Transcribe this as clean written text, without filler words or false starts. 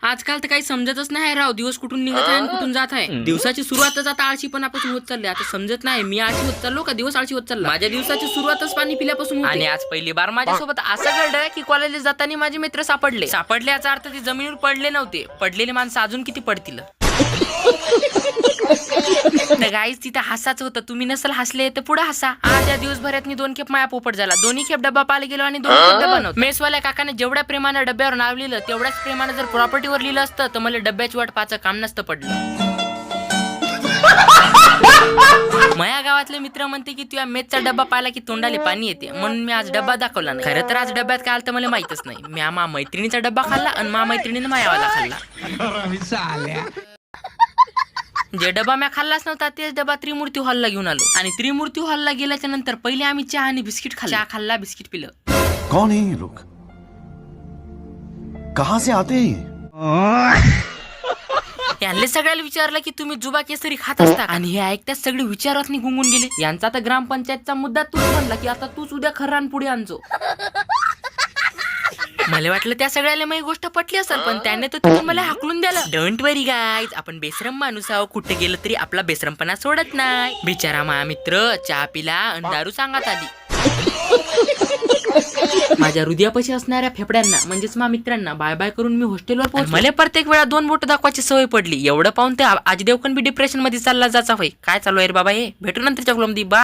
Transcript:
आजकाल तर काही समजतच नाही राव, दिवस कुठून निघत आहे आणि कुठून जात आहे. दिवसाची सुरुवातच आता आळशीपणापासून होत चालली. आता समजत नाही मी आळशी होत चाललो का दिवस आळशी होत चालला. माझ्या दिवसाची सुरुवातच पाणी पिल्यापासून होते. आणि आज पहिली बार माझ्यासोबत असं घडलं की कॉलेजला जाताना माझे मित्र सापडले. याचा अर्थ ते जमिनीवर पडले नव्हते. पडलेले माणसं अजून किती पडतील. गाईज तिथं हसाच होतं. तुम्ही नसल हसले तर पुढे हसा. आज या दिवसभरात मी 2 खेप माया पोपट झाला. दोन्ही खेप डब्बा पाला गेलो आणि 2 खेप डब्बा नव्हता. मेसवाल्या काकाने जेवढ्या प्रेमाने डब्यावर नाव लिहिलं तेवढ्याच प्रेमाने जर प्रॉपर्टीवर लिहिलं असतं तर मला डब्याची वाट पाहायचं काम नसतं पडलं. माया गावातले मित्र म्हणते की तुझ्या मेसचा डब्बा पाहिला की तोंडाले पाणी येते, म्हणून मी आज डब्बा दाखवला नाही. खरं तर आज डब्यात काय आलं तर मला माहितच नाही. मी मा मैत्रिणीचा डब्बा खाल्ला आणि मा मैत्रिणीने मायावाला खाल्ला. जे डबा मी खाल्लाच नव्हता तेच डबा त्रिमूर्ती हॉलला घेऊन आलो. आणि त्रिमूर्ती हॉलला गेल्याच्या नंतर पहिले आम्ही चहा आणि बिस्किट खाल्ला. चहा खाल्ला, बिस्किट पिलं. कौन है ये लोग? कहां से आते हैं? यांनी सगळ्याला विचारलं की तुम्ही जुबा केसरी खात असता, आणि हे ऐकताच सगळे विचारात गुंगून गेले. यांचा तर ग्रामपंचायतचा मुद्दा तूच म्हणला की आता तूच उद्या खर्रान पुढे आणजो. मला वाटलं त्या सगळ्याला माझी गोष्ट पटली असेल, पण त्याने तर तुम्ही मला हाकलून द्याला. डोंट वरी गाईज, आपण बेसरम माणूस आहो. कुठे गेलो तरी आपला बेसरमपणा सोडत नाही. बिचारा मा मित्र चहा पिला आणि दारू सांगत आली. माझ्या हृदयापाशी असणाऱ्या फेफड्यांना म्हणजेच मा मित्रांना बाय बाय करून मी हॉस्टेलवर पोहोचलो. मला प्रत्येक वेळा 2 बोट दाखवायची सवय पडली. एवढं पाहून ते आज देवकन बी डिप्रेशन मध्ये चालला जायचा होय. काय चालू आहे रे बाबा हे. भेटू नंतरच्या ब्लॉगमध्ये. बाय.